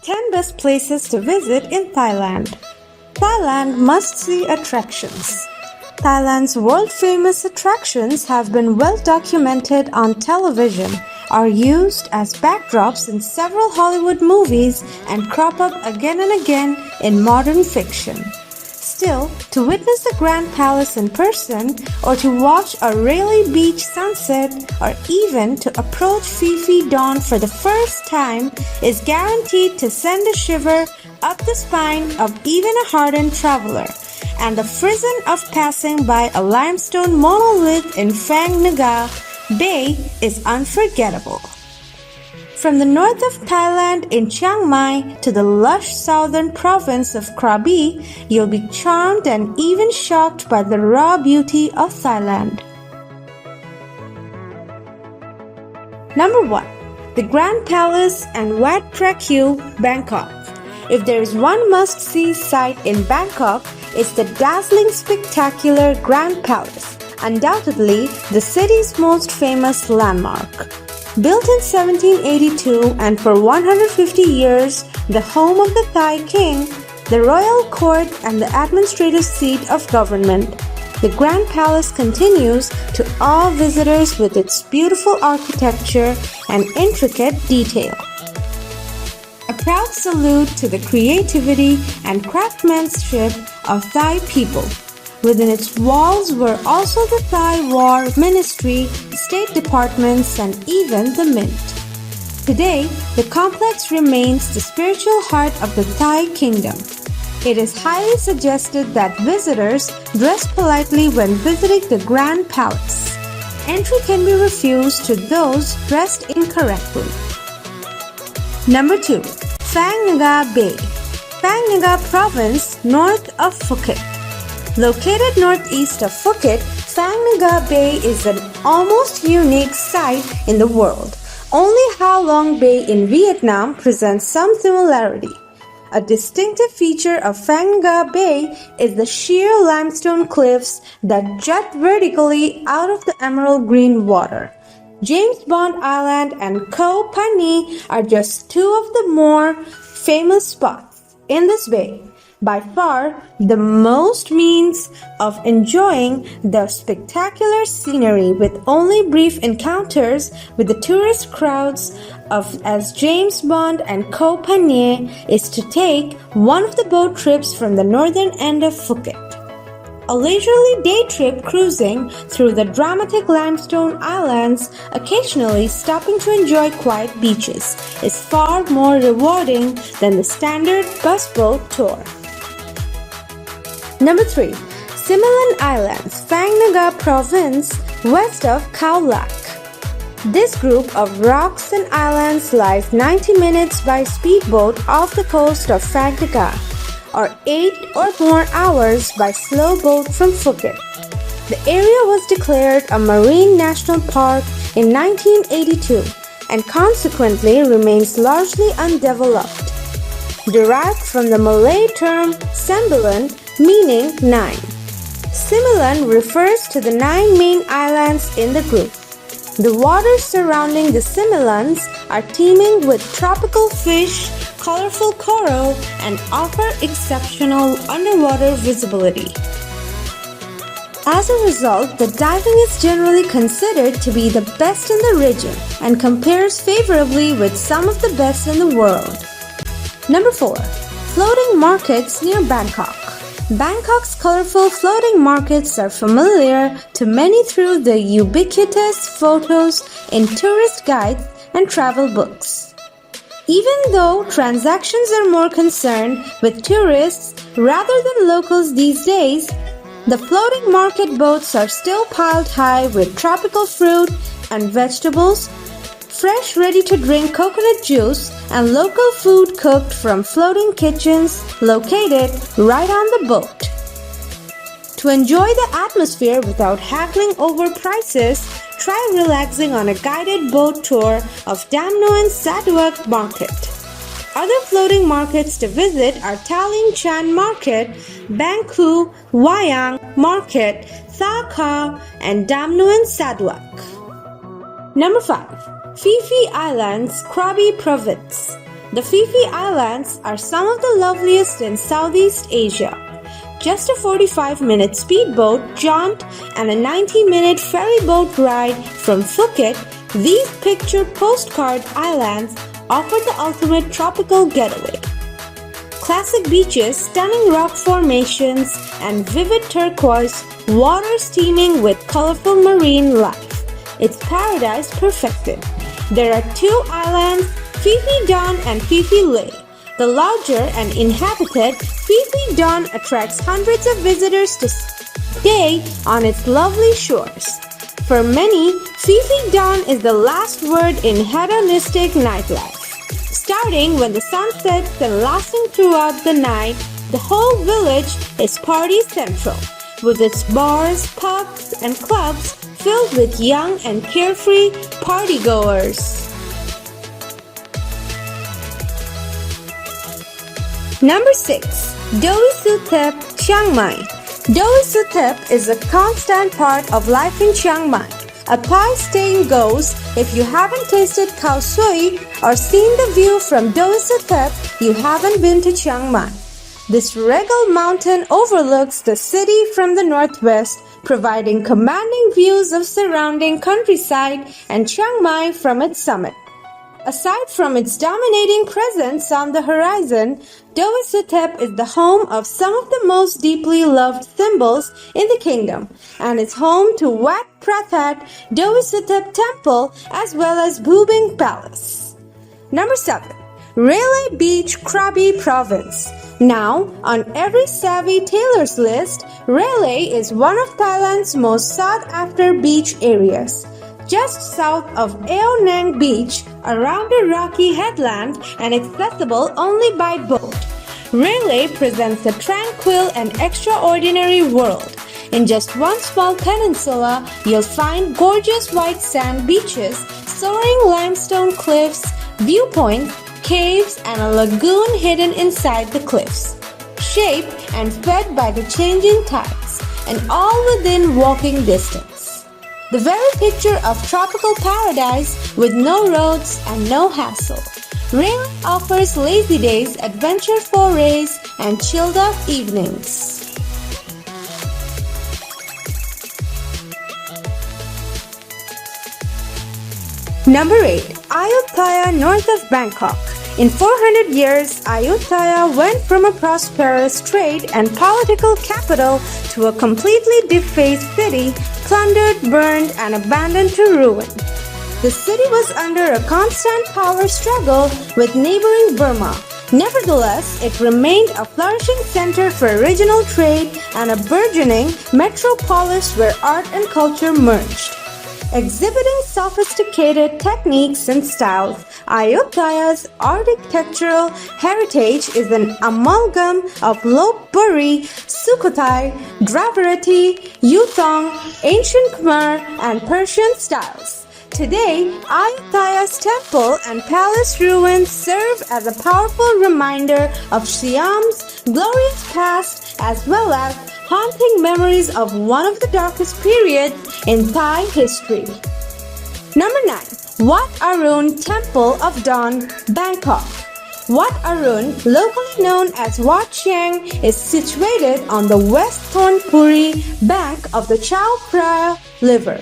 10 best places to visit in Thailand. Thailand must-see attractions. Thailand's world-famous attractions have been well documented on television, are used as backdrops in several Hollywood movies, and crop up again and again in modern fiction. Still, to witness the Grand Palace in person, or to watch a Railay Beach sunset, or even to approach Phi Phi Dawn for the first time is guaranteed to send a shiver up the spine of even a hardened traveler, and the frisson of passing by a limestone monolith in Phang Nga Bay is unforgettable. From the north of Thailand in Chiang Mai to the lush southern province of Krabi, you'll be charmed and even shocked by the raw beauty of Thailand. Number 1. The Grand Palace and Wat Prachu, Bangkok. If there is one must-see sight in Bangkok, it's the dazzling spectacular Grand Palace, undoubtedly the city's most famous landmark. Built in 1782 and for 150 years, the home of the Thai king, the royal court and the administrative seat of government, the Grand Palace continues to awe visitors with its beautiful architecture and intricate detail. A proud salute to the creativity and craftsmanship of Thai people. Within its walls were also the Thai War Ministry, State Departments, and even the Mint. Today, the complex remains the spiritual heart of the Thai kingdom. It is highly suggested that visitors dress politely when visiting the Grand Palace. Entry can be refused to those dressed incorrectly. Number 2. Phang Nga Bay, Phang Nga Province, north of Phuket. Located northeast of Phuket, Phang Nga Bay is an almost unique sight in the world. Only Ha Long Bay in Vietnam presents some similarity. A distinctive feature of Phang Nga Bay is the sheer limestone cliffs that jut vertically out of the emerald green water. James Bond Island and Koh Phangan are just two of the more famous spots in this bay. By far, the most means of enjoying the spectacular scenery with only brief encounters with the tourist crowds as James Bond and Koh Phangan is to take one of the boat trips from the northern end of Phuket. A leisurely day trip cruising through the dramatic limestone islands, occasionally stopping to enjoy quiet beaches, is far more rewarding than the standard busboat tour. Number 3. Similan Islands, Phang Nga Province, west of Khao Lak. This group of rocks and islands lies 90 minutes by speedboat off the coast of Phang Nga, or 8 or more hours by slow boat from Phuket. The area was declared a marine national park in 1982 and consequently remains largely undeveloped. Derived from the Malay term Sembilan, meaning 9. Similan refers to the 9 main islands in the group. The waters surrounding the Similans are teeming with tropical fish, colorful coral, and offer exceptional underwater visibility. As a result, the diving is generally considered to be the best in the region and compares favorably with some of the best in the world. Number 4. Floating markets near Bangkok. Bangkok's colorful floating markets are familiar to many through the ubiquitous photos in tourist guides and travel books. Even though transactions are more concerned with tourists rather than locals these days, the floating market boats are still piled high with tropical fruit and vegetables, fresh ready-to-drink coconut juice, and local food cooked from floating kitchens located right on the boat. To enjoy the atmosphere without haggling over prices, try relaxing on a guided boat tour of Dam Noen Saduak Market. Other floating markets to visit are Taling Chan Market, Bangkok Wayang Market, Tha Kha, and Dam Noen Saduak. Number 5. Phi Phi Islands, Krabi Province. The Phi Phi Islands are some of the loveliest in Southeast Asia. Just a 45-minute speedboat jaunt and a 90-minute ferry boat ride from Phuket, these pictured postcard islands offer the ultimate tropical getaway. Classic beaches, stunning rock formations, and vivid turquoise water steaming with colorful marine life. It's paradise perfected. There are two islands, Phi Phi Don and Phi Phi Lay. The larger and inhabited Phi Phi Don attracts hundreds of visitors to stay on its lovely shores. For many, Phi Phi Don is the last word in hedonistic nightlife. Starting when the sun sets and lasting throughout the night, the whole village is party central, with its bars, pubs, and clubs filled with young and carefree partygoers. Number 6. Doi Suthep, Chiang Mai. Doi Suthep is a constant part of life in Chiang Mai. A Thai saying goes, if you haven't tasted khao soi or seen the view from Doi Suthep, you haven't been to Chiang Mai. This regal mountain overlooks the city from the northwest, providing commanding views of surrounding countryside and Chiang Mai from its summit. Aside from its dominating presence on the horizon, Doi Suthep is the home of some of the most deeply loved symbols in the kingdom, and is home to Wat Prathat Doi Suthep Temple as well as Bhubing Palace. Number 7. Railay Beach, Krabi Province. Now, on every savvy tailor's list, Railay is one of Thailand's most sought-after beach areas. Just south of Ao Nang Beach, around a rocky headland and accessible only by boat, Railay presents a tranquil and extraordinary world. In just one small peninsula, you'll find gorgeous white sand beaches, soaring limestone cliffs, viewpoints, caves, and a lagoon hidden inside the cliffs, shaped and fed by the changing tides, and all within walking distance. The very picture of tropical paradise with no roads and no hassle. Railay offers lazy days, adventure forays, and chilled-out evenings. Number 8. Ayutthaya, north of Bangkok. In 400 years, Ayutthaya went from a prosperous trade and political capital to a completely defaced city, plundered, burned, and abandoned to ruin. The city was under a constant power struggle with neighboring Burma. Nevertheless, it remained a flourishing center for regional trade and a burgeoning metropolis where art and culture merged. Exhibiting sophisticated techniques and styles, Ayutthaya's architectural heritage is an amalgam of Lopburi, Sukhothai, Dravarati, Yuthong, ancient Khmer, and Persian styles. Today, Ayutthaya's temple and palace ruins serve as a powerful reminder of Siam's glorious past as well as haunting memories of one of the darkest periods in Thai history. Number 9. Wat Arun Temple of Dawn, Bangkok. Wat Arun, locally known as Wat Chiang, is situated on the West Thonpuri bank of the Chao Phraya River.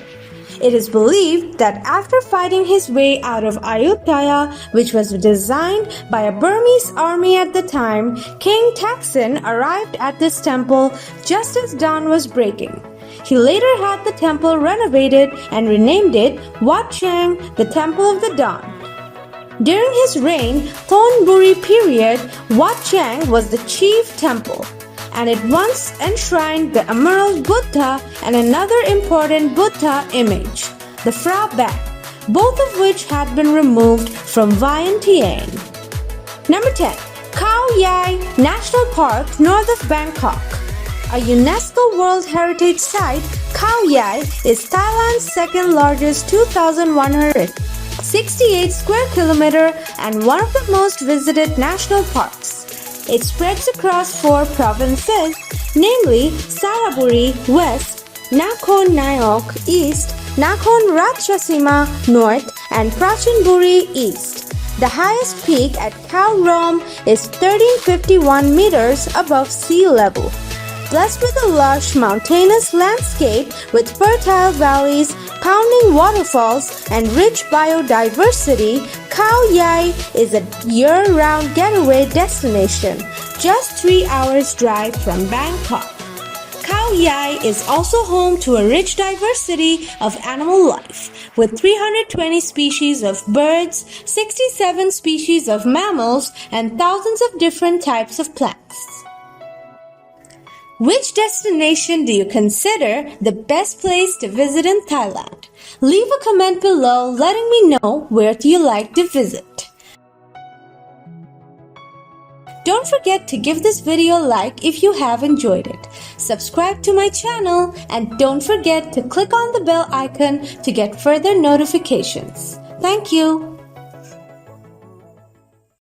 It is believed that after fighting his way out of Ayutthaya, which was designed by a Burmese army at the time, King Taksin arrived at this temple just as dawn was breaking. He later had the temple renovated and renamed it Wat Chiang, the Temple of the Dawn. During his reign, Thonburi period, Wat Chiang was the chief temple, and it once enshrined the Emerald Buddha and another important Buddha image, the Phra Back, both of which had been removed from Vientiane. Number 10. Khao Yai National Park, north of Bangkok. A UNESCO World Heritage Site, Khao Yai is Thailand's second largest 2,168 square kilometer and one of the most visited national parks. It spreads across 4 provinces, namely Saraburi West, Nakhon Nayok East, Nakhon Ratchasima North, and Prachinburi East. The highest peak at Khao Rom is 1351 meters above sea level. Blessed with a lush mountainous landscape with fertile valleys, pounding waterfalls, and rich biodiversity, Khao Yai is a year-round getaway destination, just 3 hours drive from Bangkok. Khao Yai is also home to a rich diversity of animal life, with 320 species of birds, 67 species of mammals, and thousands of different types of plants. Which destination do you consider the best place to visit in Thailand? Leave a comment below letting me know where you like to visit. Don't forget to give this video a like if you have enjoyed it. Subscribe to my channel and don't forget to click on the bell icon to get further notifications. Thank you.